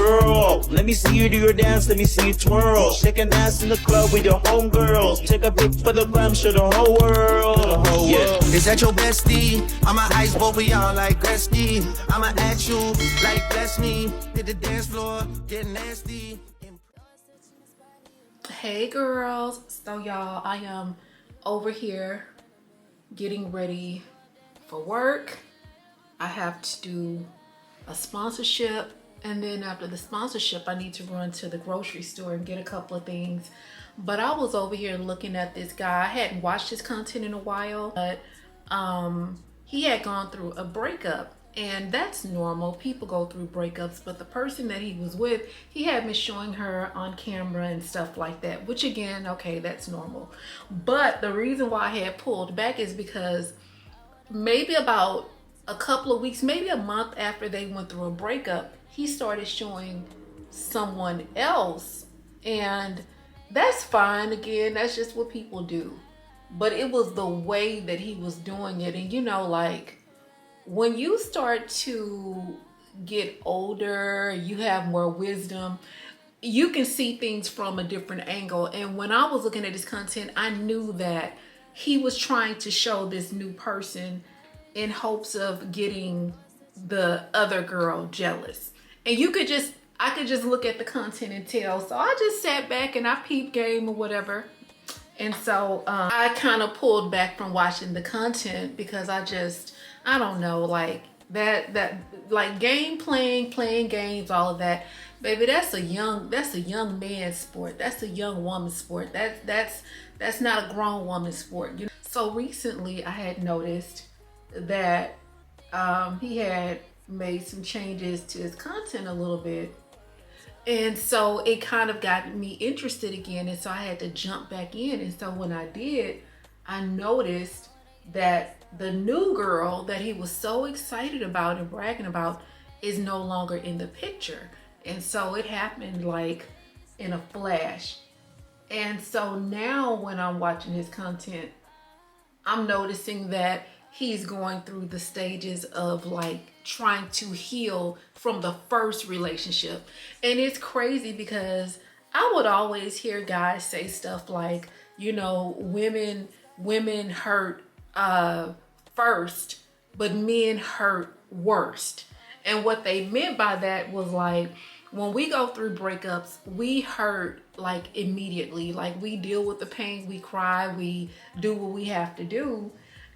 girl. Let me see you do your dance, let me see you twirl. Shake and dance in the club with your homegirls. Take a pic for the gram, show the whole world. Is that your bestie? I'm a ice boy, we all like Gretzky. I'ma at you like bless me. Hit the dance floor, get nasty. Hey girls, so y'all, I am over here getting ready for work. I have to do a sponsorship, and then after the sponsorship I need to run to the grocery store and get a couple of things. But I was over here looking at this guy. I hadn't watched his content in a while, but he had gone through a breakup, and that's normal. People go through breakups, but the person that he was with, he had been showing her on camera and stuff like that, which again, okay, that's normal. But the reason why I had pulled back is because maybe about a couple of weeks, maybe a month after they went through a breakup, he started showing someone else, and that's fine. Again, that's just what people do. But it was the way that he was doing it. And you know, like when you start to get older, you have more wisdom, you can see things from a different angle. And when I was looking at his content, I knew that he was trying to show this new person in hopes of getting the other girl jealous. And I could just look at the content and tell. So I just sat back and I peeped game or whatever. And so I kind of pulled back from watching the content because I don't know, like that like playing games, all of that, baby, that's a young man's sport. That's a young woman's sport. That's not a grown woman's sport. You know? So recently I had noticed that he had made some changes to his content a little bit. And so it kind of got me interested again. And so I had to jump back in. And so when I did, I noticed that the new girl that he was so excited about and bragging about is no longer in the picture. And so it happened like in a flash. And so now when I'm watching his content, I'm noticing that he's going through the stages of like trying to heal from the first relationship. And it's crazy because I would always hear guys say stuff like, you know, women hurt first, but men hurt worst. And what they meant by that was like, when we go through breakups, we hurt like immediately. Like we deal with the pain, we cry, we do what we have to do,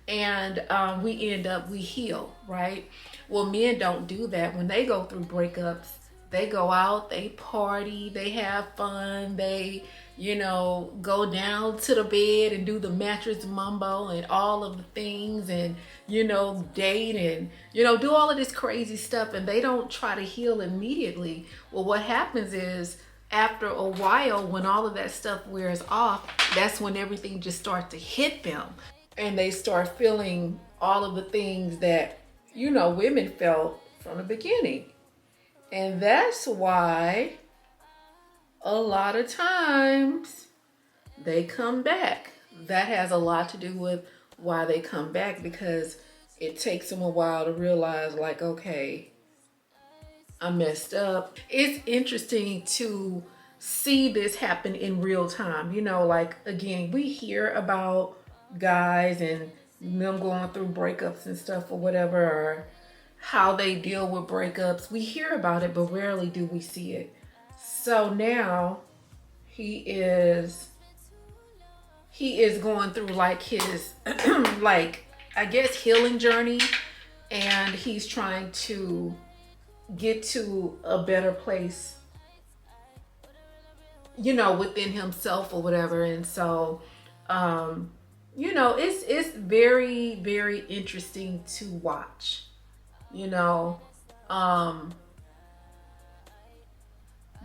and we heal, right? Well, men don't do that. When they go through breakups, they go out, they party, they have fun, they, you know, go down to the bed and do the mattress mambo and all of the things, and, you know, date and, you know, do all of this crazy stuff, and they don't try to heal immediately. Well, what happens is after a while, when all of that stuff wears off, that's when everything just starts to hit them. And they start feeling all of the things that, you know, women felt from the beginning. And that's why a lot of times they come back. That has a lot to do with why they come back, because it takes them a while to realize like, okay, I messed up. It's interesting to see this happen in real time. You know, like, again, we hear about guys and them going through breakups and stuff or whatever, or how they deal with breakups. We hear about it, but rarely do we see it. So now he is going through like his like, I guess, healing journey, and he's trying to get to a better place, you know, within himself or whatever. And so you know, it's very, very interesting to watch, you know,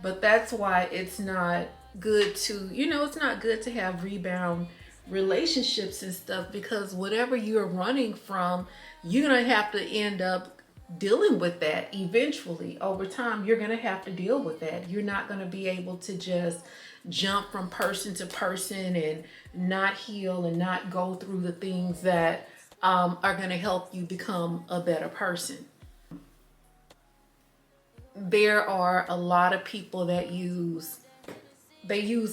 but that's why it's not good to, you know, it's not good to have rebound relationships and stuff, because whatever you're running from, you're gonna have to end up dealing with that eventually. Over time, you're gonna have to deal with that. You're not gonna be able to just jump from person to person and not heal and not go through the things that are gonna help you become a better person. there are a lot of people that use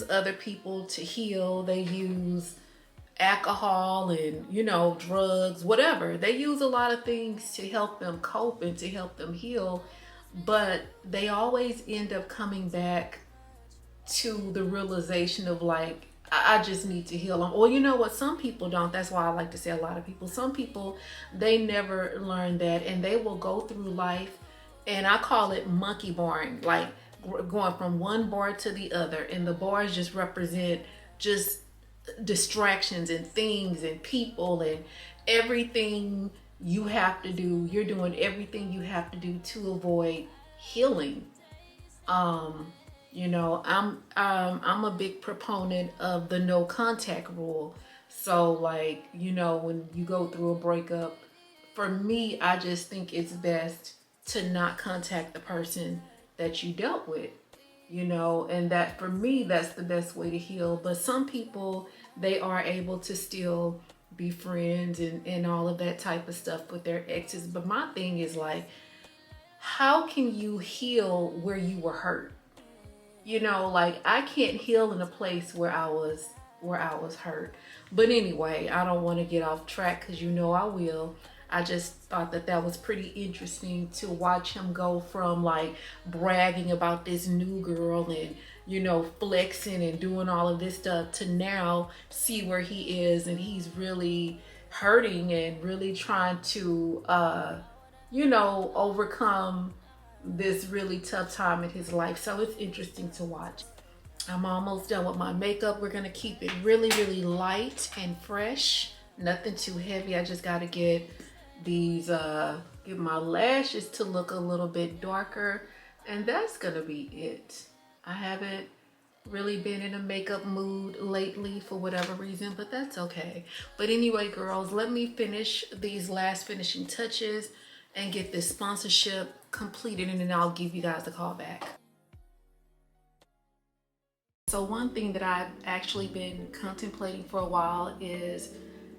other people to heal. They use alcohol and, you know, drugs, whatever. They use a lot of things to help them cope and to help them heal, but they always end up coming back to the realization of like, I just need to heal them. Or you know what, some people don't. That's why I like to say a lot of people. Some people, they never learn that, and they will go through life, and I call it monkey barring, like going from one bar to the other, and the bars just represent just distractions and things and people and everything you have to do. You're doing everything you have to do to avoid healing. You know, I'm a big proponent of the no contact rule. So like, you know, when you go through a breakup, for me, I just think it's best to not contact the person that you dealt with, you know, and that for me, that's the best way to heal. But some people, they are able to still be friends and all of that type of stuff with their exes. But my thing is like, how can you heal where you were hurt? You know, like I can't heal in a place where I was hurt. But anyway, I don't want to get off track because you know I will. I just thought that was pretty interesting to watch him go from like bragging about this new girl and, you know, flexing and doing all of this stuff to now see where he is, and he's really hurting and really trying to, you know, overcome this really tough time in his life. So it's interesting to watch. I'm almost done with my makeup. We're gonna keep it really, really light and fresh. Nothing too heavy. I just gotta get these, get my lashes to look a little bit darker, and that's gonna be it. I haven't really been in a makeup mood lately for whatever reason, but that's okay. But anyway, girls, let me finish these last finishing touches and get this sponsorship completed, and then I'll give you guys a call back. So one thing that I've actually been contemplating for a while is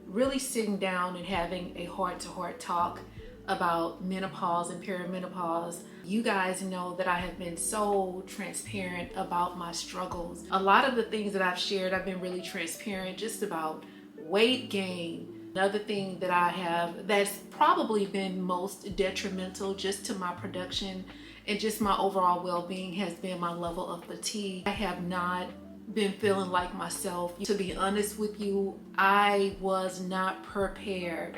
really sitting down and having a heart-to-heart talk about menopause and perimenopause. You guys know that I have been so transparent about my struggles. A lot of the things that I've shared, I've been really transparent just about weight gain. Another thing that I have that's probably been most detrimental just to my production and just my overall well-being has been my level of fatigue. I have not been feeling like myself. To be honest with you, I was not prepared.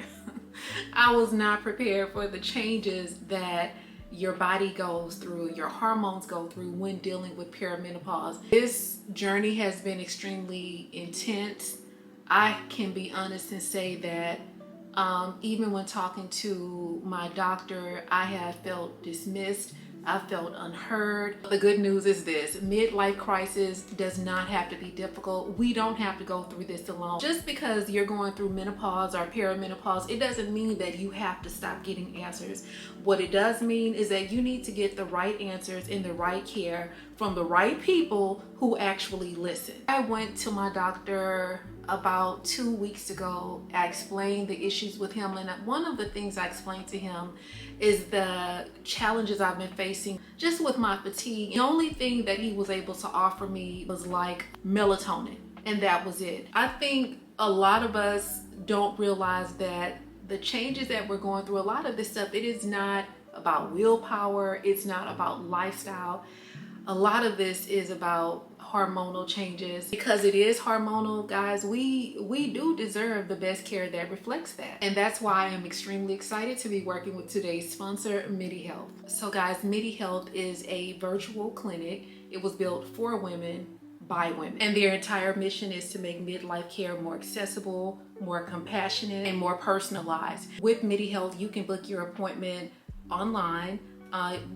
I was not prepared for the changes that your body goes through, your hormones go through when dealing with perimenopause. This journey has been extremely intense. I can be honest and say that even when talking to my doctor, I have felt dismissed. I felt unheard. The good news is this: midlife crisis does not have to be difficult. We don't have to go through this alone. Just because you're going through menopause or perimenopause, it doesn't mean that you have to stop getting answers. What it does mean is that you need to get the right answers and the right care from the right people who actually listen. I went to my doctor about 2 weeks ago. I explained the issues with him, and one of the things I explained to him is the challenges I've been facing just with my fatigue. The only thing that he was able to offer me was like melatonin, and that was it. I think a lot of us don't realize that the changes that we're going through, a lot of this stuff, it is not about willpower, it's not about lifestyle. A lot of this is about hormonal changes. Because it is hormonal, guys, we do deserve the best care that reflects that. And that's why I'm extremely excited to be working with today's sponsor, Midi Health. So guys, Midi Health is a virtual clinic. It was built for women by women, and their entire mission is to make midlife care more accessible, more compassionate, and more personalized. With Midi Health, you can book your appointment online,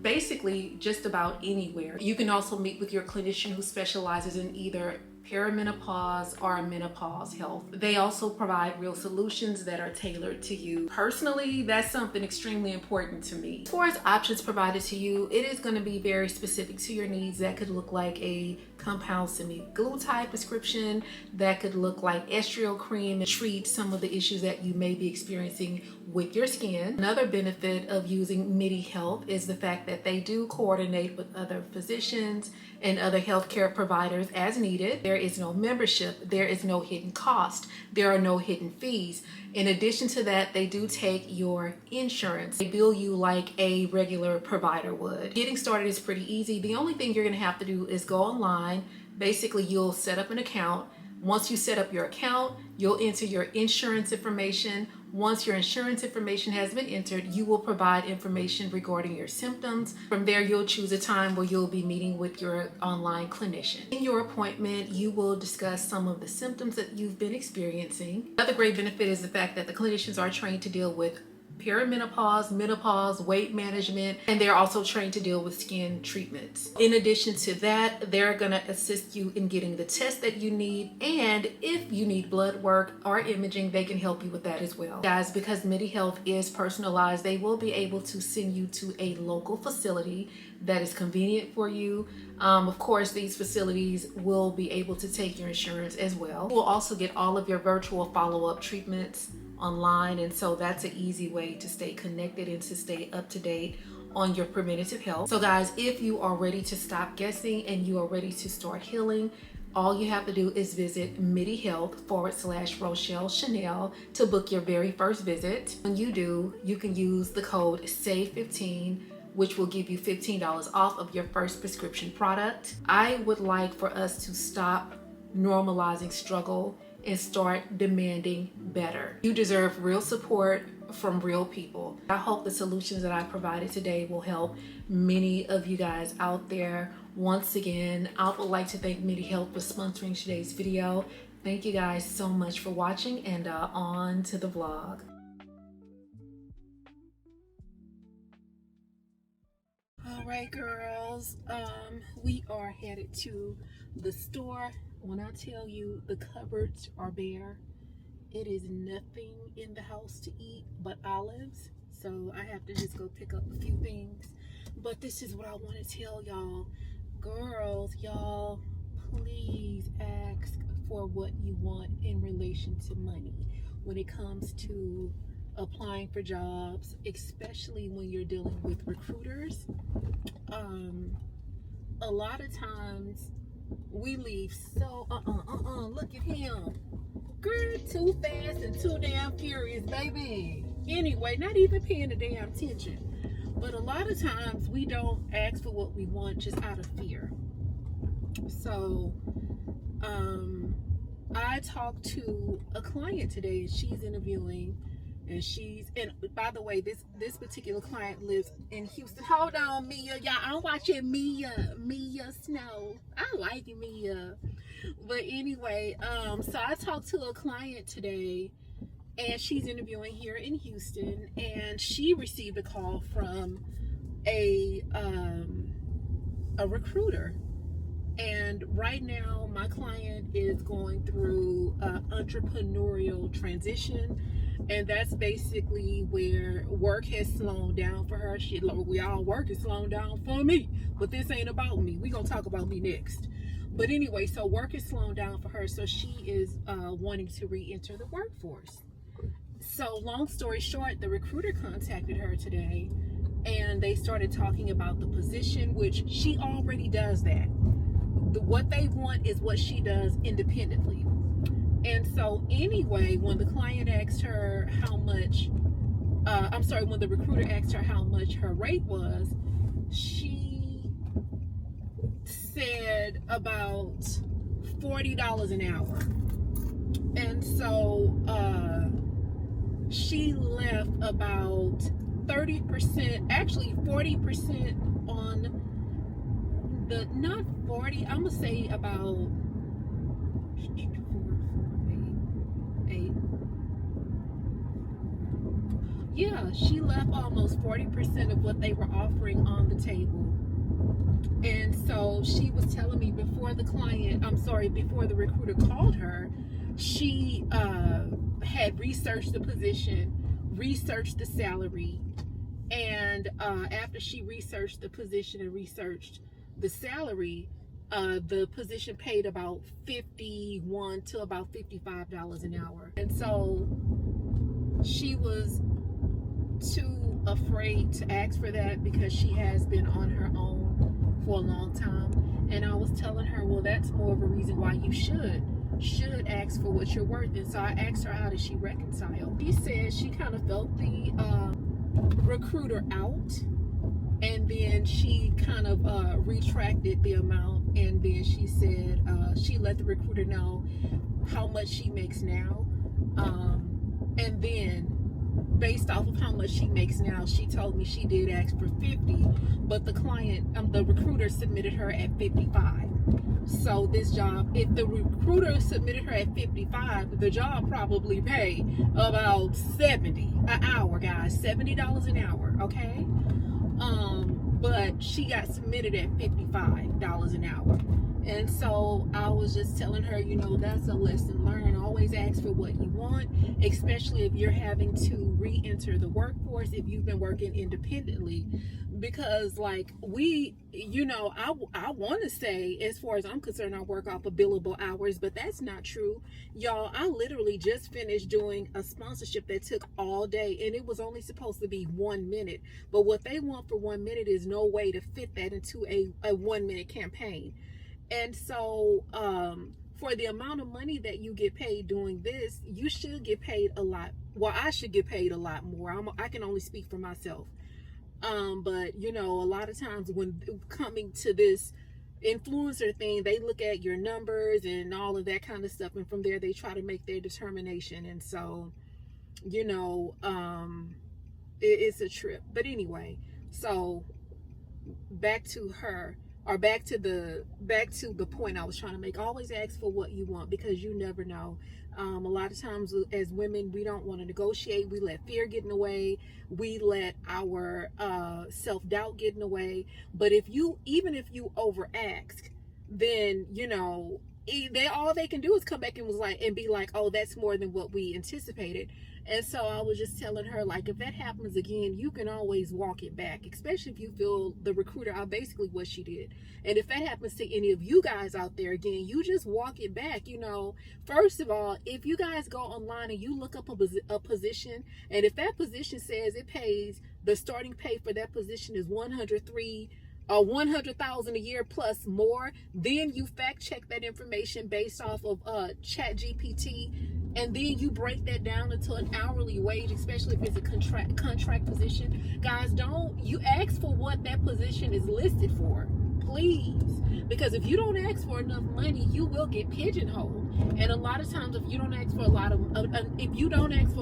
basically just about anywhere. You can also meet with your clinician who specializes in either perimenopause, or menopause health. They also provide real solutions that are tailored to you. Personally, that's something extremely important to me. As far as options provided to you, it is going to be very specific to your needs. That could look like a compound semi-glutide prescription, that could look like estriol cream to treat some of the issues that you may be experiencing with your skin. Another benefit of using MIDI Health is the fact that they do coordinate with other physicians and other healthcare providers as needed. There is no membership, there is no hidden cost, there are no hidden fees. In addition to that, they do take your insurance. They bill you like a regular provider would. Getting started is pretty easy. The only thing you're gonna have to do is go online. Basically, you'll set up an account. Once you set up your account, you'll enter your insurance information. Once your insurance information has been entered, you will provide information regarding your symptoms. From there, you'll choose a time where you'll be meeting with your online clinician. In your appointment, you will discuss some of the symptoms that you've been experiencing. Another great benefit is the fact that the clinicians are trained to deal with perimenopause, menopause, weight management, and they're also trained to deal with skin treatments. In addition to that, they're gonna assist you in getting the test that you need, and if you need blood work or imaging, they can help you with that as well. Guys, because MIDI Health is personalized, they will be able to send you to a local facility that is convenient for you. Of course, these facilities will be able to take your insurance as well. You'll also get all of your virtual follow-up treatments online, and so that's an easy way to stay connected and to stay up to date on your preventative health. So guys, if you are ready to stop guessing and you are ready to start healing, all you have to do is visit MIDIHealth/Rochelle Chanel to book your very first visit. When you do, you can use the code SAVE15, which will give you $15 off of your first prescription product. I would like for us to stop normalizing struggle and start demanding better. You deserve real support from real people. I hope the solutions that I provided today will help many of you guys out there. Once again, I would like to thank MIDI Health for sponsoring today's video. Thank you guys so much for watching, and on to the vlog. All right, girls, we are headed to the store. When I tell you the cupboards are bare, it is nothing in the house to eat but olives. So I have to just go pick up a few things. But this is what I want to tell y'all. Girls, y'all, please ask for what you want in relation to money when it comes to applying for jobs, especially when you're dealing with recruiters. A lot of times we leave so look at him, girl, too fast and too damn furious, baby. Anyway, not even paying the damn attention. But a lot of times we don't ask for what we want just out of fear. So I talked to a client today, and she's interviewing, and by the way, this particular client lives in Houston. Hold on, Mia, y'all, I'm watching Mia Snow. I like Mia. But anyway, so I talked to a client today, and she's interviewing here in Houston, and she received a call from a recruiter. And right now my client is going through entrepreneurial transition, and that's basically where work has slowed down for her. We all work is slowing down for me, but this ain't about me. We gonna talk about me next. But anyway, so work is slowing down for her, so she is wanting to re-enter the workforce. So long story short, the recruiter contacted her today, and they started talking about the position, which she already does that. What they want is what she does independently. And so anyway, when the client asked her how much, when the recruiter asked her how much her rate was, she said about $40 an hour. And so she left about 30%, actually 40% on the, not 40, I'm gonna say about 8. Yeah, she left almost 40% of what they were offering on the table. And so she was telling me before the recruiter called her, she had researched the position, researched the salary, and after she researched the position and researched the salary, the position paid about $51 to about $55 an hour. And so she was too afraid to ask for that because she has been on her own for a long time. And I was telling her, well, that's more of a reason why you should ask for what you're worth. And so I asked her, how did she reconcile? She said she kind of felt the recruiter out, and then she kind of retracted the amount, and then she said she let the recruiter know how much she makes now, and then based off of how much she makes now, she told me she did ask for 50, but the recruiter submitted her at 55. So this job, if the recruiter submitted her at 55, the job probably paid about $70 an hour, guys, $70 an hour, okay? But she got submitted at $55 an hour. And so I was just telling her, you know, that's a lesson learned. Always ask for what you want, especially if you're having to re-enter the workforce, if you've been working independently. Because like I want to say, as far as I'm concerned, I work off of billable hours, but that's not true. Y'all, I literally just finished doing a sponsorship that took all day, and it was only supposed to be 1 minute. But what they want for 1 minute is no way to fit that into a 1 minute campaign. And so for the amount of money that you get paid doing this, you should get paid a lot. Well, I should get paid a lot more. I can only speak for myself. But you know, a lot of times when coming to this influencer thing, they look at your numbers and all of that kind of stuff, and from there they try to make their determination. And so, you know, it's a trip. But anyway, so back to the point I was trying to make. Always ask for what you want, because you never know. A lot of times as women, we don't want to negotiate. We let fear get in the way. We let our self-doubt get in the way. But even if you over ask, then, you know, all they can do is come back and be like, oh, that's more than what we anticipated. And so I was just telling her, like, if that happens again, you can always walk it back, especially if you feel the recruiter out, basically what she did. And if that happens to any of you guys out there again, you just walk it back. You know, first of all, if you guys go online and you look up a position, and if that position says it pays, the starting pay for that position is $103,000 a year plus more, then you fact check that information based off of ChatGPT, and then you break that down into an hourly wage, especially if it's a contract position. Guys, you ask for what that position is listed for, please, because if you don't ask for enough money, you will get pigeonholed. And a lot of times, if you don't ask for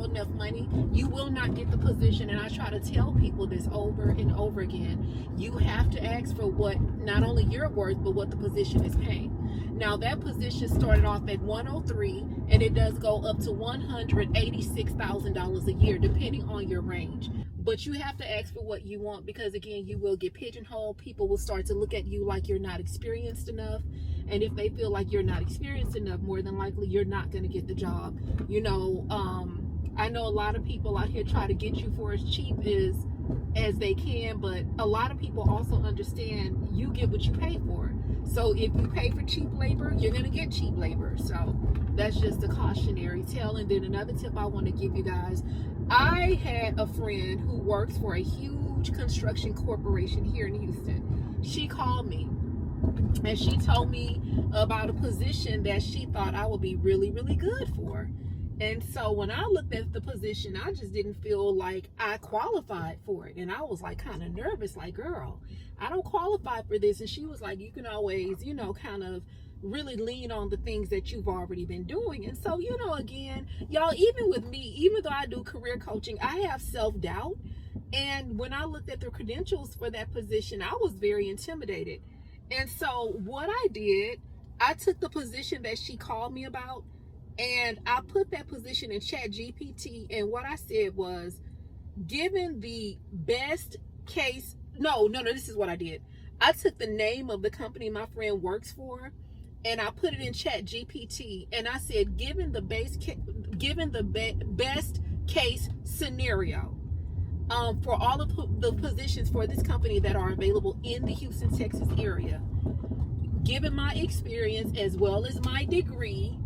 enough money, you will not get the position. And I try to tell people this over and over again. You have to ask for what not only you're worth, but what the position is paying. Now, that position started off at $103,000, and it does go up to $186,000 a year, depending on your range. But you have to ask for what you want, because again, you will get pigeonholed. People will start to look at you like you're not experienced enough. And if they feel like you're not experienced enough, more than likely you're not going to get the job. You know, I know a lot of people out here try to get you for as cheap as they can, but a lot of people also understand you get what you pay for. So if you pay for cheap labor, you're going to get cheap labor. So that's just a cautionary tale. And then another tip I want to give you guys, I had a friend who works for a huge construction corporation here in Houston. She called me and she told me about a position that she thought I would be really, really good for. And so when I looked at the position, I just didn't feel like I qualified for it. And I was like kind of nervous, like, girl, I don't qualify for this. And she was like, you can always, you know, kind of really lean on the things that you've already been doing. And so, you know, again, y'all, even with me, even though I do career coaching, I have self-doubt. And when I looked at the credentials for that position, I was very intimidated. And so what I did, I took the position that she called me about, and I put that position in ChatGPT, and what I said was, given the best case, no, this is what I did. I took the name of the company my friend works for, and I put it in ChatGPT, and I said, given the best case scenario, for all of the positions for this company that are available in the Houston, Texas area, given my experience as well as my degree,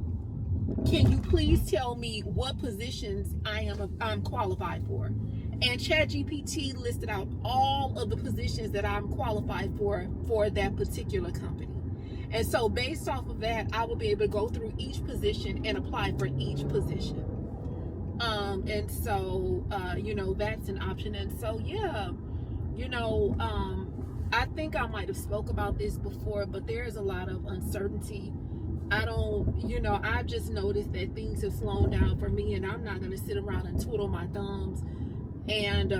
can you please tell me what positions I'm qualified for? And ChatGPT listed out all of the positions that I'm qualified for that particular company. And so based off of that, I will be able to go through each position and apply for each position. And so that's an option. And so I think I might have spoke about this before, but there is a lot of uncertainty. I've just noticed that things have slowed down for me, and I'm not going to sit around and twiddle my thumbs. And,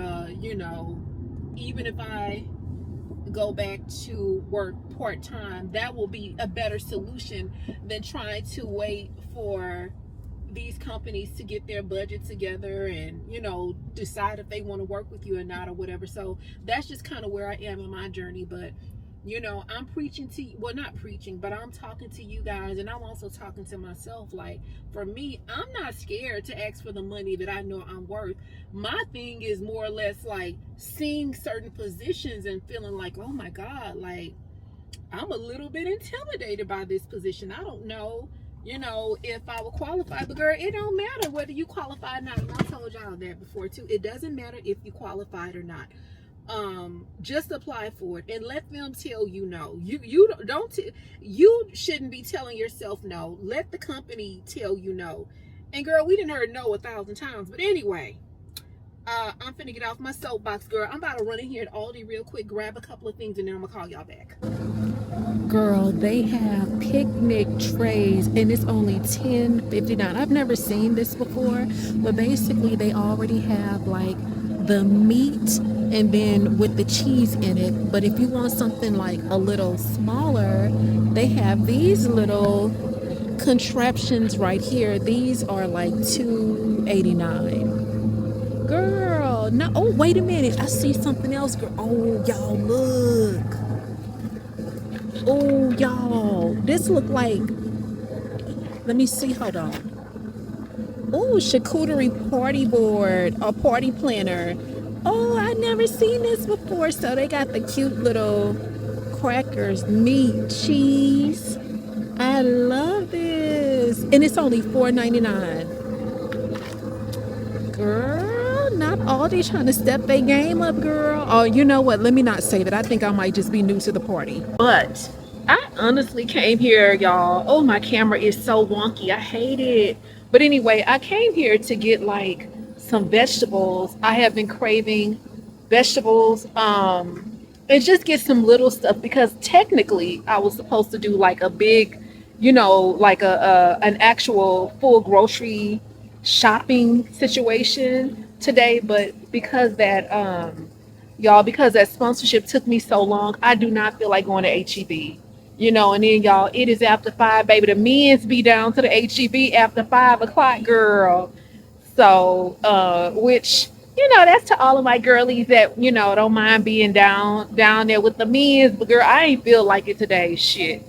even if I go back to work part-time, that will be a better solution than trying to wait for these companies to get their budget together and decide if they want to work with you or not or whatever. So that's just kind of where I am in my journey. But I'm preaching to you, well, not preaching, but I'm talking to you guys, and I'm also talking to myself. Like, for me, I'm not scared to ask for the money that I know I'm worth. My thing is more or less like seeing certain positions and feeling like, oh my God, like, I'm a little bit intimidated by this position. I don't know, if I will qualify. But girl, it don't matter whether you qualify or not. And I told y'all that before too. It doesn't matter if you qualified or not. Just apply for it and let them tell you no. You shouldn't be telling yourself no. Let the company tell you no. And girl, we didn't heard no 1,000 times. But anyway, I'm finna get off my soapbox, girl. I'm about to run in here at Aldi real quick, grab a couple of things, and then I'm gonna call y'all back. Girl, they have picnic trays, and it's only $10.59. I've never seen this before, but basically they already have like the meat and then with the cheese in it. But if you want something like a little smaller, they have these little contraptions right here. These are like $2.89. Girl, no. Oh, wait a minute. I see something else, girl. Oh, y'all, look. Oh, y'all. This look like, let me see. Hold on. Oh, charcuterie party board or party planner. Oh, I never seen this before. So they got the cute little crackers, meat, cheese. I love this. And it's only $4.99. Girl, not Aldi trying to step their game up, girl. Oh, you know what? Let me not say that. I think I might just be new to the party. But I honestly came here, y'all. Oh, my camera is so wonky. I hate it. But anyway, I came here to get like some vegetables. I have been craving vegetables. And just get some little stuff because technically I was supposed to do like a big, like an actual full grocery shopping situation today, but because that sponsorship took me so long, I do not feel like going to HEB. And then y'all, it is after 5, baby. The men's be down to the HEB after 5 o'clock, girl. So, which, that's to all of my girlies that, don't mind being down there with the men's. But girl, I ain't feel like it today. Shit.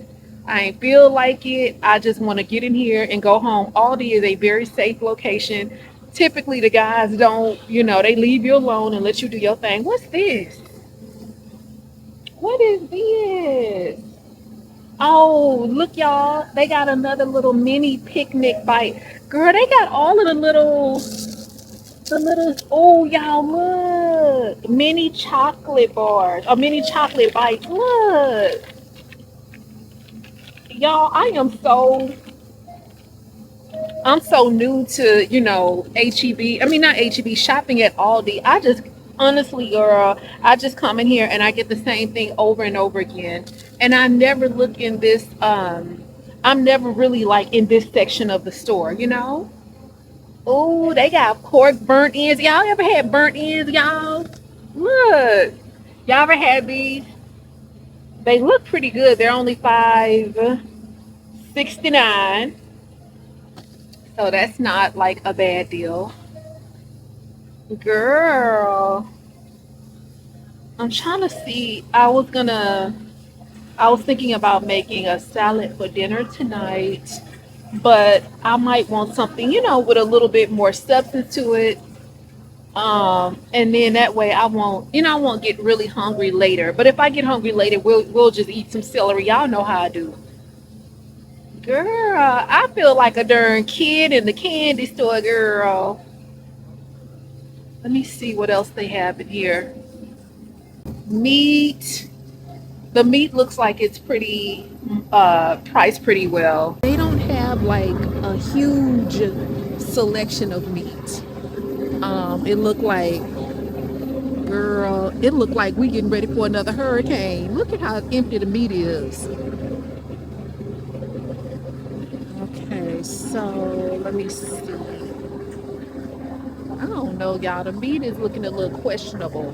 I ain't feel like it. I just want to get in here and go home. Aldi is a very safe location. Typically, the guys don't, they leave you alone and let you do your thing. What's this? What is this? Oh, look, y'all. They got another little mini picnic bite. Girl, they got all of oh, y'all, look. Mini chocolate bars or mini chocolate bites. Look. Y'all, I'm so new to, HEB. I mean, not HEB, shopping at Aldi. I just, honestly, girl, I just come in here and I get the same thing over and over again. And I never look in this, I'm never really like in this section of the store, Oh, they got pork burnt ends. Y'all ever had burnt ends, y'all? Look. Y'all ever had these? They look pretty good. They're only $5.69. So that's not like a bad deal. Girl. I'm trying to see. I was thinking about making a salad for dinner tonight, but I might want something, with a little bit more substance to it. And then that way I won't get really hungry later. But if I get hungry later, we'll just eat some celery. Y'all know how I do. Girl, I feel like a darn kid in the candy store, girl. Let me see what else they have in here. Meat. The meat looks like it's pretty priced pretty well. They don't have like a huge selection of meat. It looked like, girl, it looked like we getting ready for another hurricane. Look at how empty the meat is. Okay, so let me see. I don't know, y'all. The meat is looking a little questionable.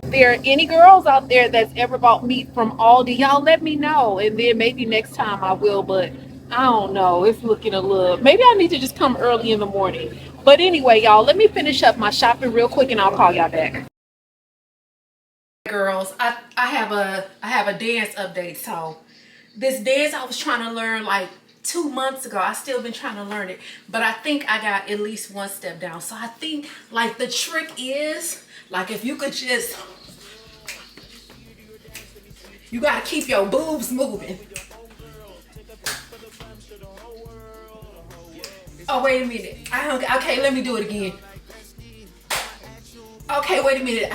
If there are any girls out there that's ever bought meat from Aldi, y'all let me know, and then maybe next time I will. But I don't know, it's looking a little, maybe I need to just come early in the morning. But anyway, y'all, let me finish up my shopping real quick and I'll call y'all back. Girls, I have a dance update. So this dance I was trying to learn like 2 months ago. I still been trying to learn it, but I think I got at least one step down. So I think like the trick is like if you could just, you gotta keep your boobs moving. Oh, wait a minute. Okay, let me do it again. Okay, wait a minute.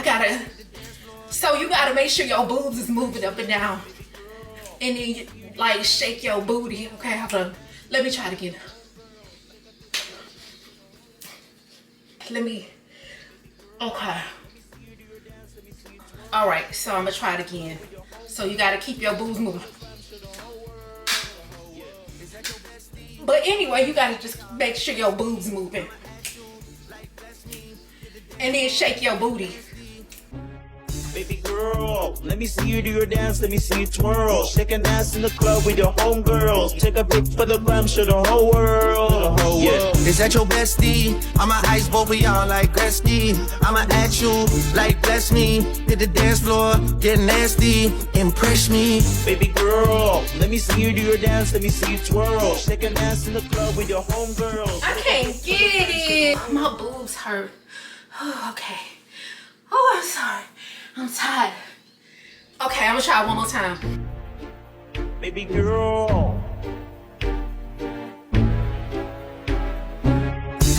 So you gotta make sure your boobs is moving up and down. And then you, like, shake your booty. Okay, hold on. Let me try it again. Okay. All right, so I'm gonna try it again. So you gotta keep your boobs moving. But anyway, you gotta just make sure your boobs moving. And then shake your booty. Baby girl, let me see you do your dance, let me see you twirl. Shake and dance in the club with your homegirls. Take a pic for the gram, show the whole world. The whole world. Is that your bestie? I'ma ice both of y'all like Gretzky. I'ma at you like bless me. Hit the dance floor, get nasty, impress me. Baby girl, let me see you do your dance, let me see you twirl. Shake and dance in the club with your homegirls. I can't get it. My boobs hurt. Oh, okay. Oh, I'm sorry. I'm tired. Okay, I'm gonna try one more time. Baby girl.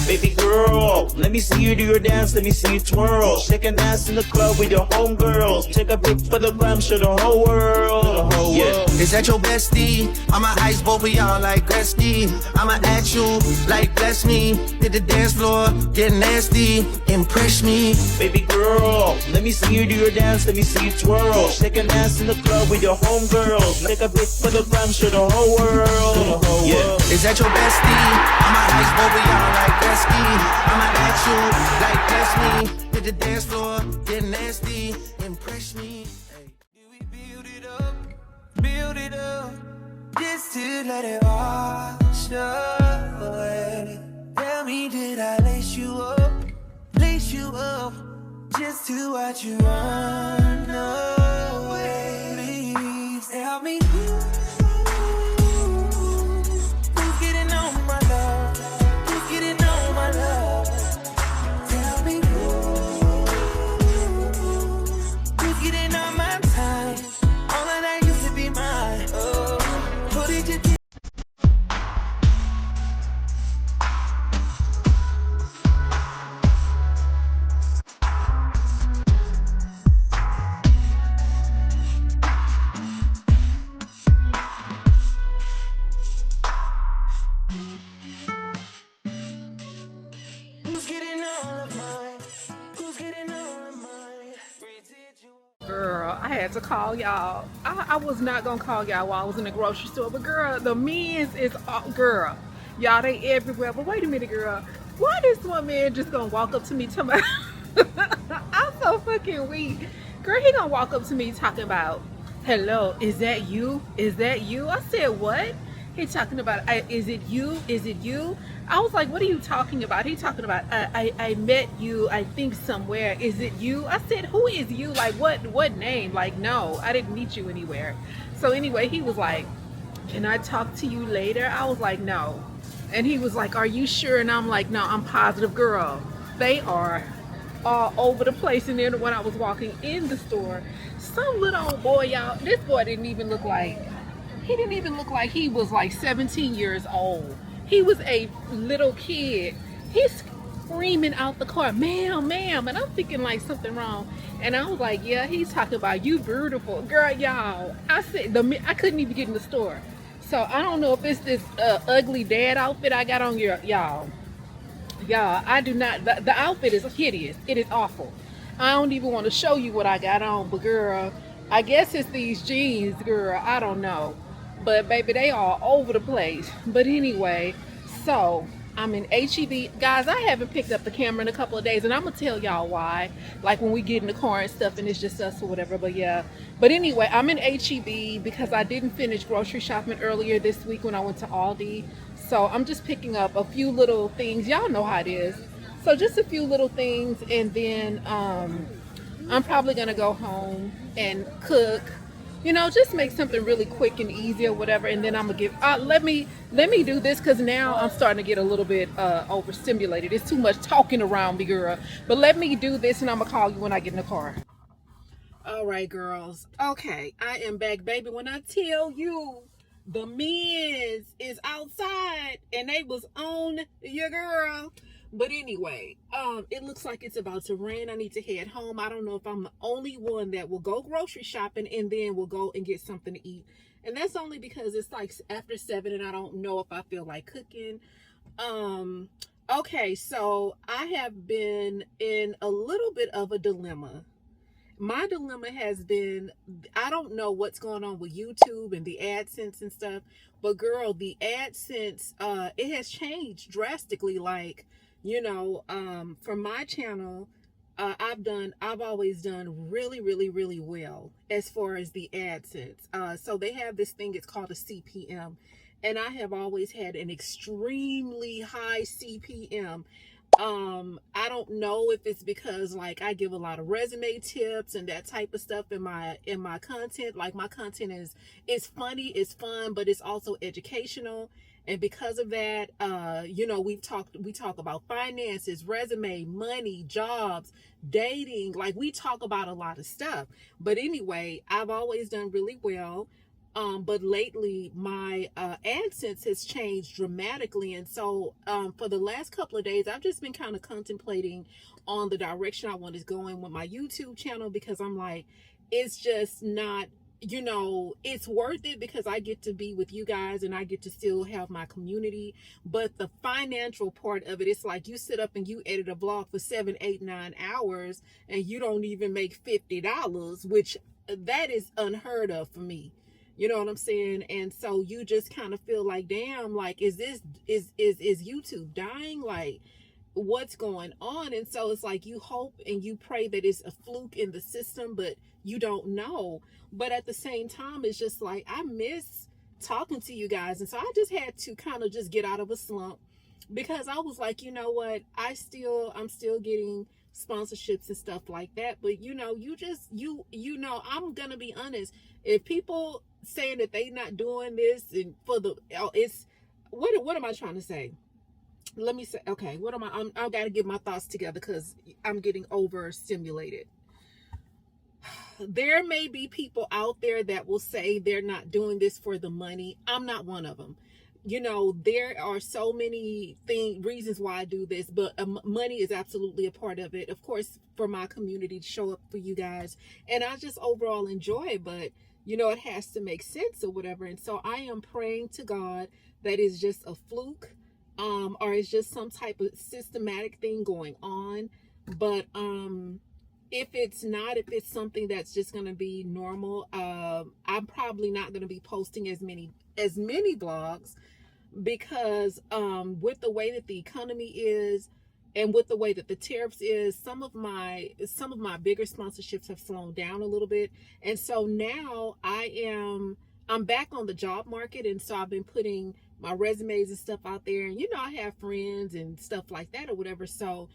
Baby girl, let me see you do your dance, let me see you twirl. Shake and dance in the club with your homegirls. Take a pic for the gram, show the whole world. The whole world. Is that your bestie? I'ma ice both of y'all like Gretzky. I'ma at you like bless me. Hit the dance floor, get nasty, impress me. Baby girl, let me see you do your dance, let me see you twirl. Shake and dance in the club with your homegirls. Take a pic for the gram, show the whole world. The whole world. Is that your bestie? I'ma ice both of y'all like Gretzky. I'ma at you like bless me. Hit the dance floor, get nasty, impress me. Do we build it up, just to let it wash away? Tell me, did I lace you up, just to watch you run away? Please tell me who's getting on my love, who's getting on my love? Tell me who's getting on my time? All of that used to be mine. Oh, what did you do? Who's getting all of mine? Who's getting all of mine? Girl, I had to call y'all. I was not gonna call y'all while I was in the grocery store, but girl, the men's is girl. Y'all, they everywhere. But wait a minute, girl. Why this one man just gonna walk up to me talking about I'm so fucking weak. Girl, he gonna walk up to me talking about, hello, is that you? Is that you? I said, what? He talking about, is it you? Is it you? I was like, what are you talking about? He talking about, I met you, I think somewhere. Is it you? I said, who is you? Like, what name? Like, no, I didn't meet you anywhere. So anyway, he was like, can I talk to you later? I was like, no. And he was like, are you sure? And I'm like, no, I'm positive, girl. They are all over the place. And then when I was walking in the store, some little old boy, y'all, this boy didn't even look like he was like 17 years old. He was a little kid. He's screaming out the car, ma'am, ma'am. And I'm thinking like something wrong. And I was like, yeah, he's talking about you beautiful. Girl, y'all. I said, I couldn't even get in the store. So I don't know if it's this ugly dad outfit I got on y'all. Y'all, I do not, the outfit is hideous. It is awful. I don't even want to show you what I got on, but girl, I guess it's these jeans, girl. I don't know. But baby, they are all over the place. But anyway, so I'm in HEB. Guys, I haven't picked up the camera in a couple of days, and I'm going to tell y'all why. Like when we get in the car and stuff and it's just us or whatever, but yeah. But anyway, I'm in HEB because I didn't finish grocery shopping earlier this week when I went to Aldi. So I'm just picking up a few little things. Y'all know how it is. So just a few little things, and then I'm probably going to go home and cook. You know, just make something really quick and easy or whatever, and then I'm gonna give. Let me do this because now I'm starting to get a little bit overstimulated. It's too much talking around me, girl. But let me do this, and I'm gonna call you when I get in the car. All right, girls. Okay, I am back, baby. When I tell you the men's is outside and they was on your girl. But anyway, it looks like it's about to rain. I need to head home. I don't know if I'm the only one that will go grocery shopping and then will go and get something to eat. And that's only because it's like after 7 and I don't know if I feel like cooking. Okay, so I have been in a little bit of a dilemma. My dilemma has been, I don't know what's going on with YouTube and the AdSense and stuff, but girl, the AdSense, it has changed drastically. Like, you know, for my channel, I've always done really, really, really well as far as the AdSense. So they have this thing, it's called a CPM, and I have always had an extremely high CPM. I don't know if it's because like I give a lot of resume tips and that type of stuff in my content. Like my content is funny, it's fun, but it's also educational. And because of that, you know, we talk about finances, resume, money, jobs, dating. Like we talk about a lot of stuff. But anyway, I've always done really well. But lately my AdSense has changed dramatically, and so for the last couple of days I've just been kind of contemplating on the direction I want to go in with my YouTube channel, because I'm like, it's just not, you know, it's worth it because I get to be with you guys and I get to still have my community. But the financial part of it, it's like you sit up and you edit a vlog for 7, 8, 9 hours and you don't even make $50, which that is unheard of for me. You know what I'm saying? And so you just kind of feel like, damn, like, is YouTube dying? Like, what's going on? And so it's like you hope and you pray that it's a fluke in the system, but you don't know. But at the same time, it's just like, I miss talking to you guys. And so I just had to kind of just get out of a slump, because I was like, you know what? I'm still getting sponsorships and stuff like that. But you know, you know, I'm going to be honest. If people saying that they not doing this and for the, it's, what am I trying to say? Let me say, okay, what am I've got to get my thoughts together because I'm getting overstimulated. There may be people out there that will say they're not doing this for the money. I'm not one of them. You know, there are so many reasons why I do this, but money is absolutely a part of it. Of course, for my community to show up for you guys, and I just overall enjoy it, but you know, it has to make sense or whatever. And so I am praying to God that it's just a fluke, or it's just some type of systematic thing going on. But if it's not, if it's something that's just going to be normal, I'm probably not going to be posting as many vlogs, because with the way that the economy is and with the way that the tariffs is, some of my bigger sponsorships have slowed down a little bit. And so now I am I'm back on the job market, and so I've been putting my resumes and stuff out there, and I have friends and stuff like that or whatever. So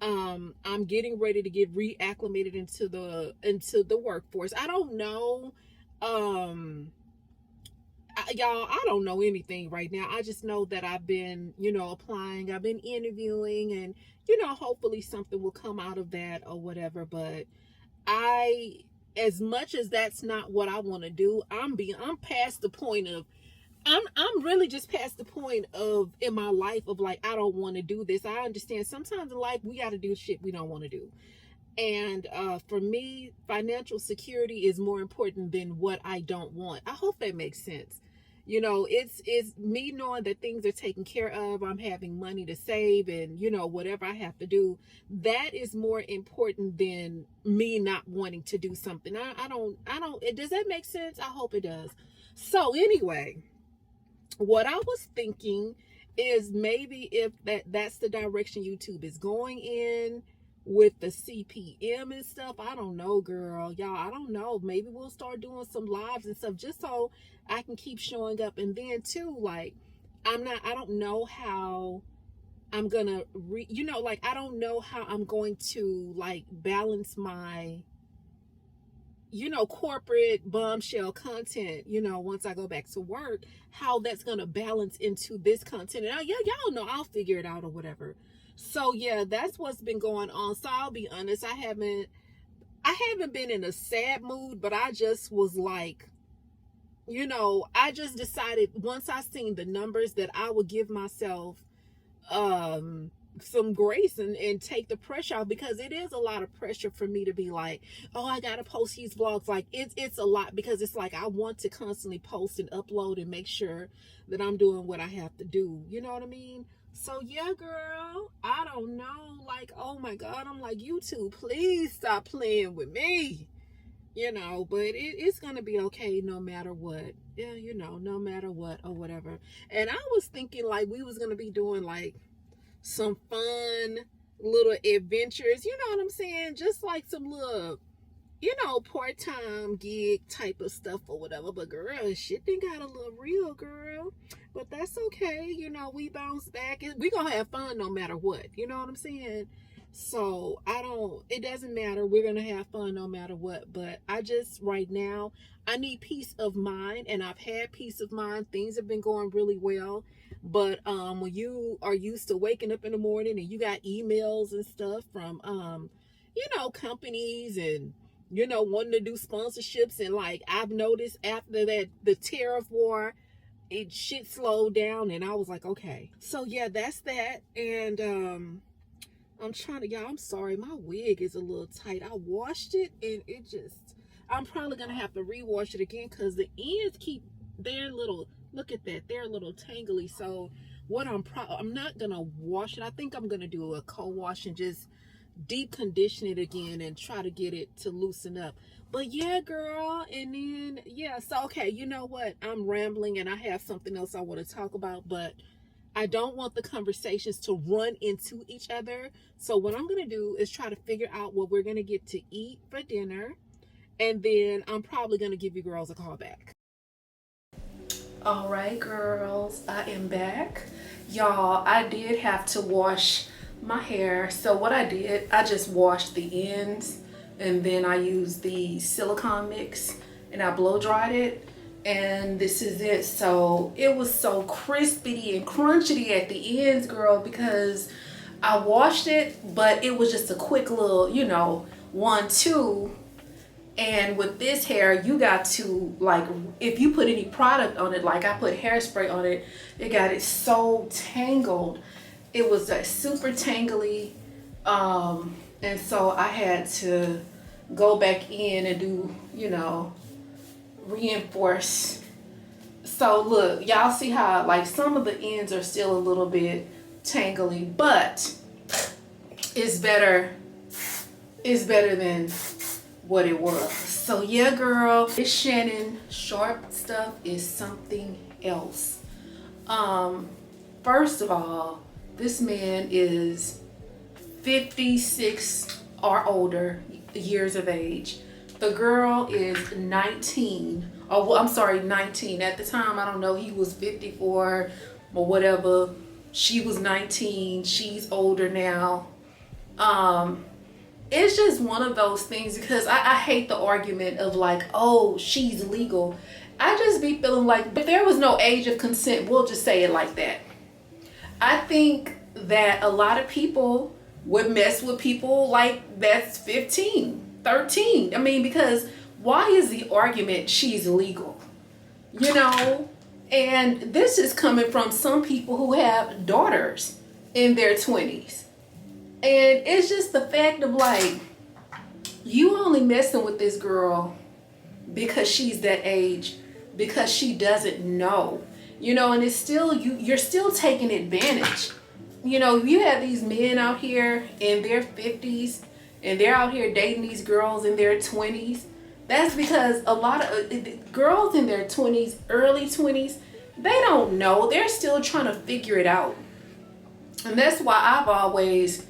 I'm getting ready to get reacclimated into the workforce. I don't know, y'all, I don't know anything right now. I just know that I've been, applying, I've been interviewing, and hopefully something will come out of that or whatever. But as much as that's not what I want to do, I'm past the point of, I'm really just past the point of in my life of like, I don't want to do this. I understand sometimes in life we got to do shit we don't want to do. And for me, financial security is more important than what I don't want. I hope that makes sense. It's me knowing that things are taken care of. I'm having money to save, and whatever I have to do, that is more important than me not wanting to do something. I don't. Does that make sense? I hope it does. So anyway, what I was thinking is maybe if that's the direction YouTube is going in with the CPM and stuff, I don't know, girl, y'all, I don't know, maybe we'll start doing some lives and stuff just so I can keep showing up. And then too, like, I don't know how I'm gonna I don't know how I'm going to like balance my corporate bombshell content, once I go back to work, how that's gonna balance into this content. And y'all know I'll figure it out or whatever. So yeah, that's what's been going on. So I'll be honest, I haven't been in a sad mood, but I just was like, I just decided once I seen the numbers that I would give myself some grace and take the pressure out, because it is a lot of pressure for me to be like, oh, I gotta post these vlogs. Like it's a lot, because it's like I want to constantly post and upload and make sure that I'm doing what I have to do, you know what I mean? So yeah, girl, I don't know, like, oh my God, I'm like, YouTube, please stop playing with me, but it's gonna be okay no matter what. Yeah, no matter what or whatever. And I was thinking like we was gonna be doing like some fun little adventures, you know what I'm saying? Just like some little, part-time gig type of stuff or whatever. But girl, shit done got a little real, girl. But that's okay, we bounce back. We gonna have fun no matter what, you know what I'm saying? So it doesn't matter. We're gonna have fun no matter what. But I just, right now, I need peace of mind, and I've had peace of mind. Things have been going really well. But when you are used to waking up in the morning and you got emails and stuff from companies and wanting to do sponsorships, and like I've noticed after that the tariff war, shit slowed down, and I was like, okay. So yeah, that's that. And I'm trying to, y'all, I'm sorry, my wig is a little tight. I washed it and I'm probably gonna have to rewash it again, because the ends they're little, look at that, they're a little tangly. So what I'm not gonna wash it. I think I'm gonna do a co-wash and just deep condition it again and try to get it to loosen up. But yeah, girl, and then yeah, so okay, you know what, I'm rambling and I have something else I want to talk about, but I don't want the conversations to run into each other. So what I'm gonna do is try to figure out what we're gonna get to eat for dinner, and then I'm probably gonna give you girls a call back. All right, girls, I am back. Y'all, I did have to wash my hair. So what I did, I just washed the ends, and then I used the silicone mix and I blow dried it, and this is it. So it was so crispy and crunchy at the ends, girl, because I washed it, but it was just a quick little, 1-2. And with this hair, you got to, like, if you put any product on it, like I put hairspray on it, it got it so tangled. It was super tangly. And so I had to go back in and do, reinforce. So look, y'all see how like some of the ends are still a little bit tangly, but it's better than what it was. So yeah, girl, this Shannon Sharp stuff is something else. First of all, this man is 56 or older years of age. The girl is 19 or well, I'm sorry, 19. At the time, I don't know, he was 54 or whatever. She was 19. She's older now. It's just one of those things, because I hate the argument of like, oh, she's legal. I just be feeling like if there was no age of consent, we'll just say it like that. I think that a lot of people would mess with people like that's 15, 13. I mean, because why is the argument she's legal? You know? And this is coming from some people who have daughters in their 20s. And it's just the fact of like, you only messing with this girl because she's that age, because she doesn't know, you know, and it's still, you're still taking advantage. You know, you have these men out here in their 50s and they're out here dating these girls in their 20s. That's because a lot of girls in their 20s, early 20s, they don't know. They're still trying to figure it out. And that's why I've always,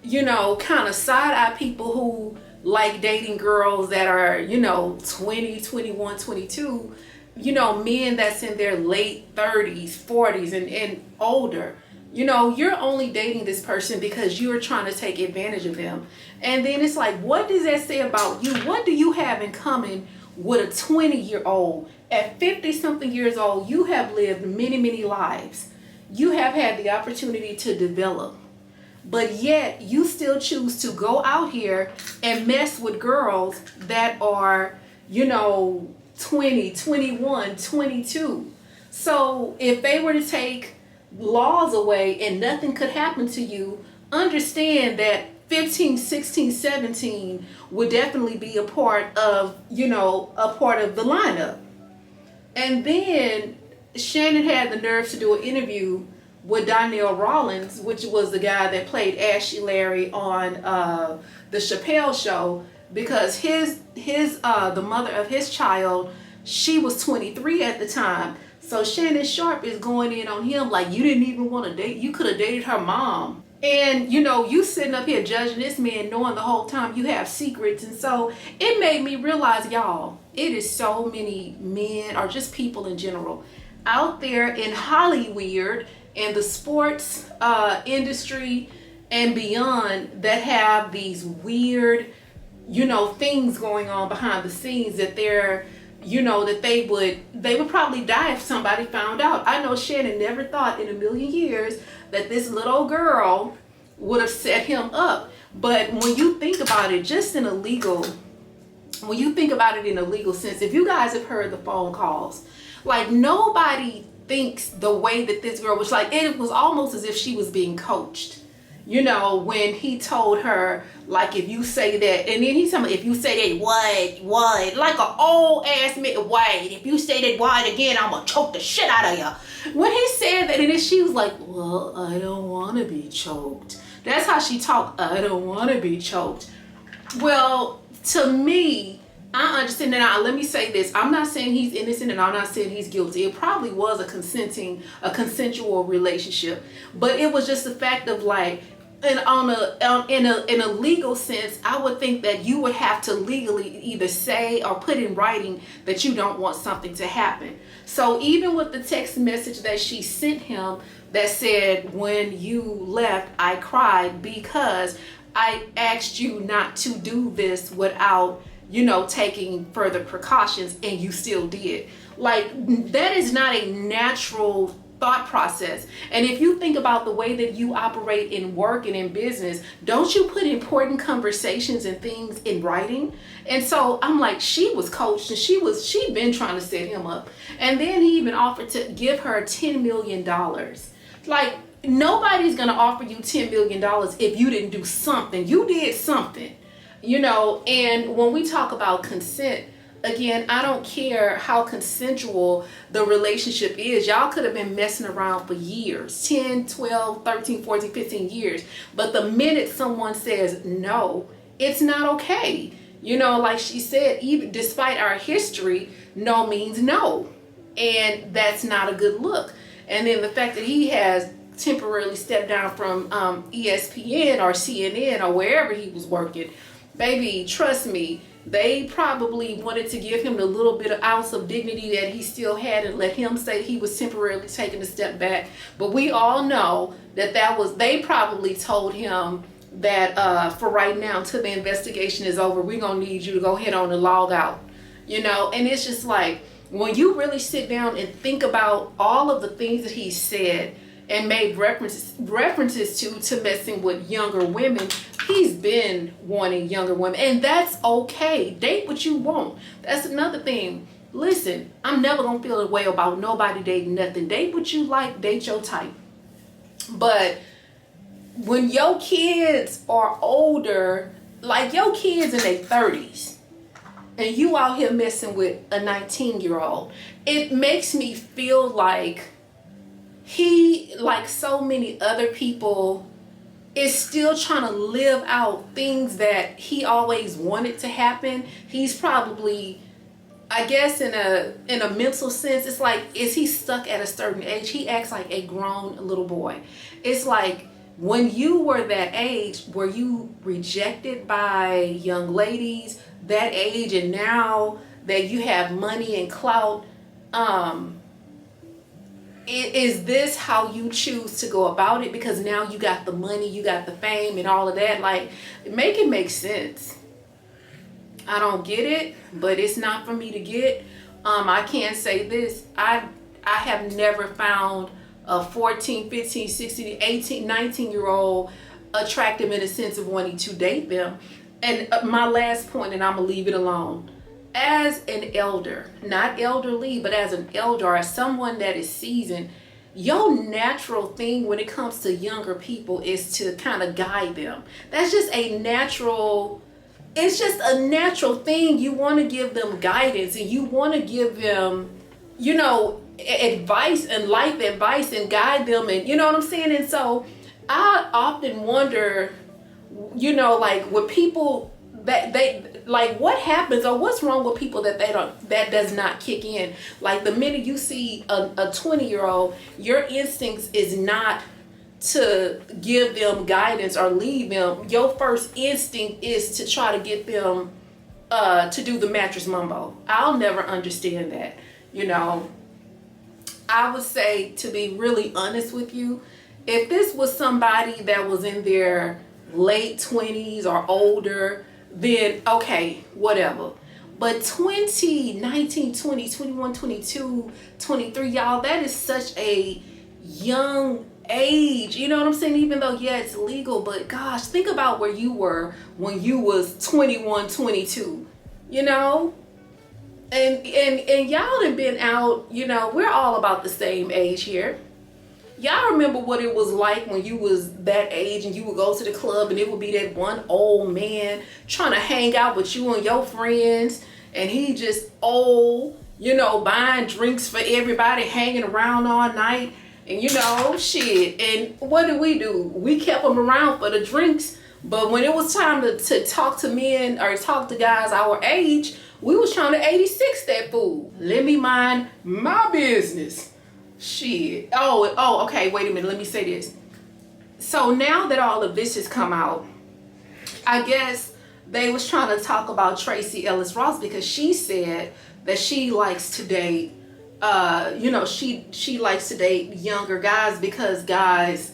you know, kind of side-eye people who like dating girls that are, you know, 20, 21, 22, you know, men that's in their late 30s, 40s and older. You know, you're only dating this person because you're trying to take advantage of them. And then it's like, what does that say about you? What do you have in common with a 20-year-old? At 50-something years old, you have lived many, many lives. You have had the opportunity to develop. But yet, you still choose to go out here and mess with girls that are, you know, 20, 21, 22. So if they were to take laws away and nothing could happen to you, understand that 15, 16, 17 would definitely be a part of, you know, a part of the lineup. And then Shannon had the nerve to do an interview with Donnell Rawlings, which was the guy that played Ashley Larry on the Chappelle Show, because the mother of his child, she was 23 at the time. So Shannon Sharp is going in on him like, you didn't even want to date. You could have dated her mom. And, you know, you sitting up here judging this man knowing the whole time you have secrets. And so it made me realize, y'all, it is so many men or just people in general out there in Hollywood and the sports industry and beyond that have these weird, you know, things going on behind the scenes that they're, you know, that they would probably die if somebody found out. I know Shannon never thought in a million years that this little girl would have set him up. But when you think about it, just in a legal, when you think about it in a legal sense, if you guys have heard the phone calls, like nobody thinks the way that this girl was, like, it was almost as if she was being coached. You know, when he told her, like, if you say that, and then he's telling me, if you say that what, like an old ass man, wait, if you say that what again, I'm gonna choke the shit out of you. When he said that, and then she was like, well, I don't want to be choked. That's how she talked. I don't want to be choked. Well, to me, I understand that. Now, let me say this. I'm not saying he's innocent and I'm not saying he's guilty. It probably was a consensual relationship. But it was just the fact of like, and in a legal sense, I would think that you would have to legally either say or put in writing that you don't want something to happen. So even with the text message that she sent him that said, when you left, I cried because I asked you not to do this without, you know, taking further precautions, and you still did. Like, that is not a natural thought process. And if you think about the way that you operate in work and in business, don't you put important conversations and things in writing? And so I'm like, she was coached and she'd been trying to set him up. And then he even offered to give her $10 million. Like, nobody's gonna offer you $10 million if you didn't do something. You did something, you know. And when we talk about consent, again, I don't care how consensual the relationship is. Y'all could have been messing around for years, 10, 12, 13, 14, 15 years. But the minute someone says no, it's not okay. You know, like she said, even despite our history, no means no. And that's not a good look. And then the fact that he has temporarily stepped down from ESPN or CNN or wherever he was working, baby, trust me, They probably wanted to give him the little bit of ounce of dignity that he still had and let him say he was temporarily taking a step back. But we all know that they probably told him that for right now, until the investigation is over, we're going to need you to go ahead on and log out. You know, and it's just like, when you really sit down and think about all of the things that he said and made references to messing with younger women, he's been wanting younger women, and that's okay. Date what you want. That's another thing. Listen, I'm never gonna feel a way about nobody dating nothing. Date what you like, date your type. But when your kids are older, like your kids in their 30s, and you out here messing with a 19-year-old, it makes me feel like he, like so many other people, is still trying to live out things that he always wanted to happen. He's probably, I guess, in a mental sense, it's like, is he stuck at a certain age? He acts like a grown little boy. It's like, when you were that age, were you rejected by young ladies that age, and now that you have money and clout, is this how you choose to go about it? Because now you got the money, you got the fame and all of that. Like, make it make sense. I don't get it, but it's not for me to get. I can say this. I have never found a 14, 15, 16, 18, 19-year-old attractive in the sense of wanting to date them. And my last point, and I'm going to leave it alone. As an elder, not elderly, but as an elder or as someone that is seasoned, your natural thing when it comes to younger people is to kind of guide them. That's just a natural, it's just a natural thing. You want to give them guidance, and you want to give them, you know, advice and life advice and guide them, and you know what I'm saying? And so I often wonder, you know, like with people that they like, what happens or what's wrong with people that that does not kick in. Like the minute you see a 20-year-old, your instincts is not to give them guidance or lead them. Your first instinct is to try to get them to do the mattress mumbo. I'll never understand that. You know, I would say, to be really honest with you, if this was somebody that was in their late 20s or older, then okay, whatever. But 20, 19, 20, 21, 22, 23, y'all, that is such a young age. You know what I'm saying? Even though, yeah, it's legal, but gosh, think about where you were when you was 21, 22, you know? And y'all done been out, you know, we're all about the same age here. Y'all remember what it was like when you was that age and you would go to the club and it would be that one old man trying to hang out with you and your friends, and he just old, you know, buying drinks for everybody, hanging around all night, and you know, shit. And what did? We kept them around for the drinks, but when it was time to talk to men or talk to guys our age, we was trying to 86 that fool. Let me mind my business. Shit. Oh, okay, wait a minute. Let me say this. So now that all of this has come out, I guess they was trying to talk about Tracy Ellis Ross because she said that she likes to date, you know, she likes to date younger guys because guys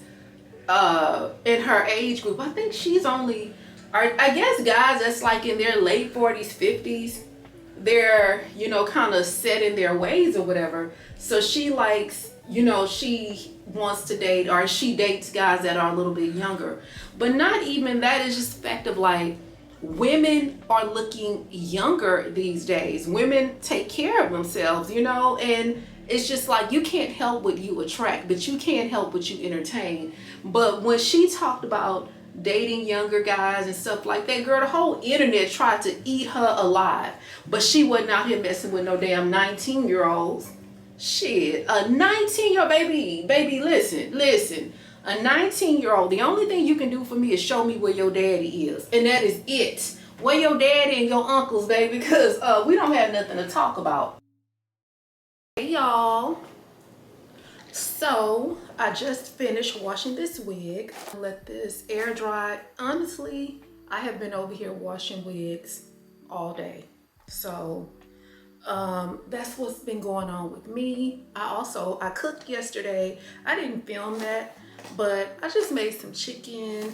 in her age group, I think she's only, or I guess guys that's like in their late 40s, 50s, they're, you know, kind of set in their ways or whatever. So she likes, you know, she wants to date, or she dates guys that are a little bit younger. But not even that, is just the fact of like, women are looking younger these days. Women take care of themselves, you know, and it's just like, you can't help what you attract, but you can't help what you entertain. But when she talked about dating younger guys and stuff like that, girl, the whole internet tried to eat her alive. But she wasn't out here messing with no damn 19-year-olds. Shit, a 19-year-old, baby, listen. A 19-year-old, the only thing you can do for me is show me where your daddy is. And that is it. Where your daddy and your uncles, baby, because we don't have nothing to talk about. Hey, y'all. So, I just finished washing this wig. Let this air dry. Honestly, I have been over here washing wigs all day. So that's what's been going on with me. I cooked yesterday. I didn't film that, but I just made some chicken.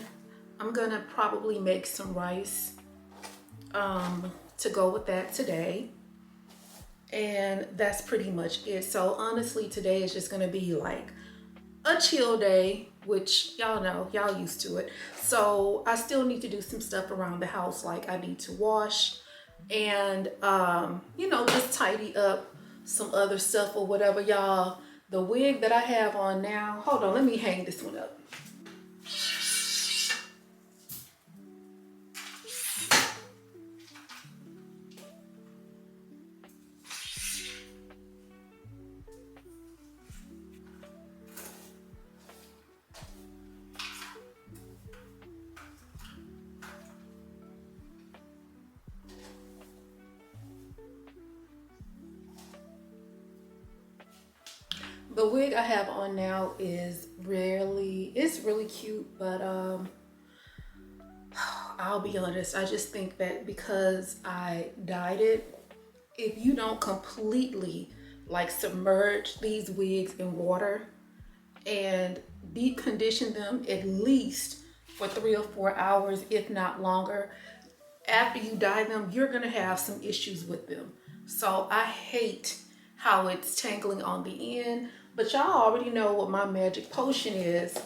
I'm gonna probably make some rice to go with that today. And that's pretty much it. So honestly, today is just gonna be like a chill day, which y'all know, y'all used to it. So I still need to do some stuff around the house. Like I need to wash and you know, just tidy up some other stuff or whatever. Y'all, the wig that I have on now, hold on, let me hang this one up. The wig I have on now is it's really cute, but I'll be honest, I just think that because I dyed it, if you don't completely like submerge these wigs in water and deep condition them at least for 3 or 4 hours, if not longer, after you dye them, you're gonna have some issues with them. So I hate how it's tangling on the end, but y'all already know what my magic potion is.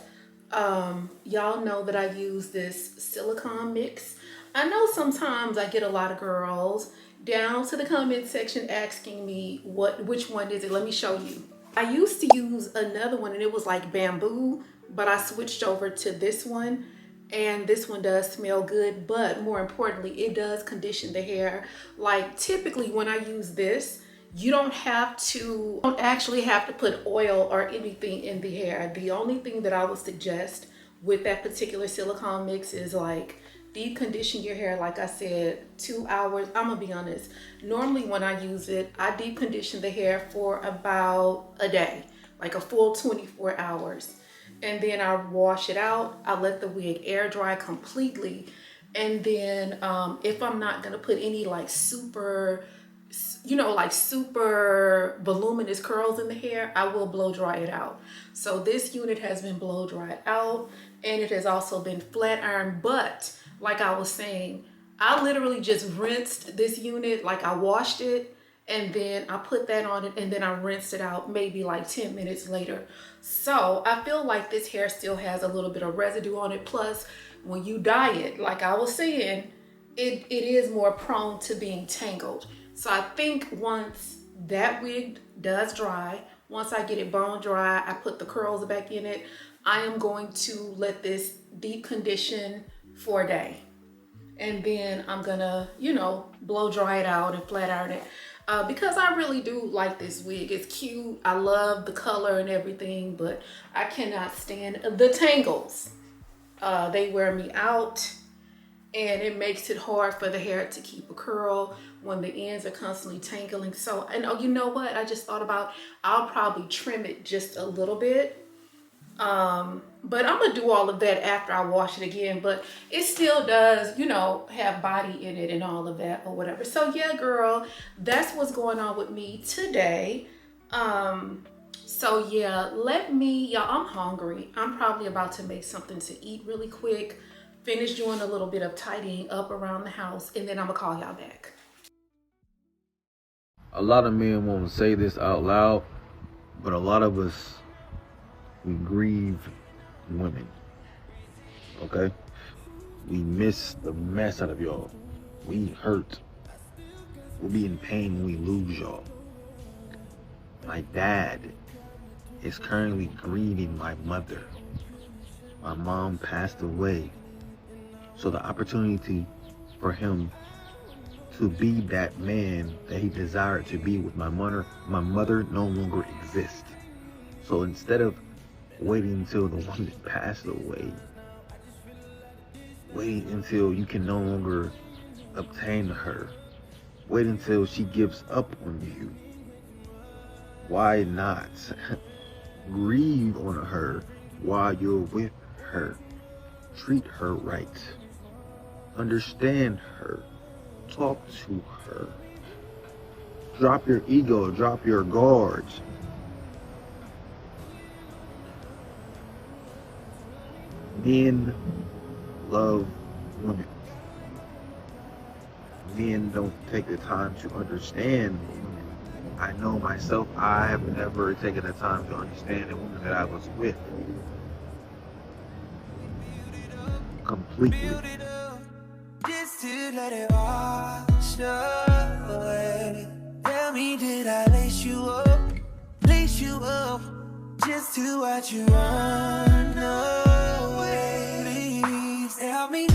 Y'all know that I use this silicone mix. I know sometimes I get a lot of girls down to the comment section asking me which one is it. Let me show you. I used to use another one and it was like bamboo, but I switched over to this one, and this one does smell good, but more importantly, it does condition the hair. Like typically when I use this, you don't actually have to put oil or anything in the hair. The only thing that I would suggest with that particular silicone mix is like deep condition your hair. Like I said, 2 hours. I'm gonna be honest. Normally when I use it, I deep condition the hair for about a day, like a full 24 hours. And then I wash it out. I let the wig air dry completely. And then if I'm not gonna put any like super voluminous curls in the hair, I will blow dry it out. So this unit has been blow dried out, and it has also been flat ironed. But like I was saying, I literally just rinsed this unit. Like I washed it and then I put that on it and then I rinsed it out maybe like 10 minutes later. So I feel like this hair still has a little bit of residue on it. Plus when you dye it, like I was saying, it is more prone to being tangled. So I think once that wig does dry, once I get it bone dry, I put the curls back in it, I am going to let this deep condition for a day. And then I'm gonna, blow dry it out and flat iron it. Because I really do like this wig. It's cute. I love the color and everything, but I cannot stand the tangles. They wear me out. And it makes it hard for the hair to keep a curl when the ends are constantly tangling. So, and you know what? I just thought about, I'll probably trim it just a little bit. But I'm gonna do all of that after I wash it again. But it still does, have body in it and all of that or whatever. So yeah, girl, that's what's going on with me today. So yeah, y'all, I'm hungry. I'm probably about to make something to eat really quick. Finish doing a little bit of tidying up around the house, and then I'm gonna call y'all back. A lot of men won't say this out loud, but a lot of us, we grieve women, okay? We miss the mess out of y'all. We hurt. We'll be in pain when we lose y'all. My dad is currently grieving my mother. My mom passed away. So the opportunity for him to be that man that he desired to be with my mother no longer exists. So instead of waiting until the one that passed away, wait until you can no longer obtain her, wait until she gives up on you. Why not grieve on her while you're with her? Treat her right. Understand her. talk to her. Drop your ego, drop your guards. Men love women. Men don't take the time to understand women. I know myself, I have never taken the time to understand the woman that I was with. Completely. Just to let it wash away. Tell me, did I lace you up? Lace you up just to watch you run away. Please tell me.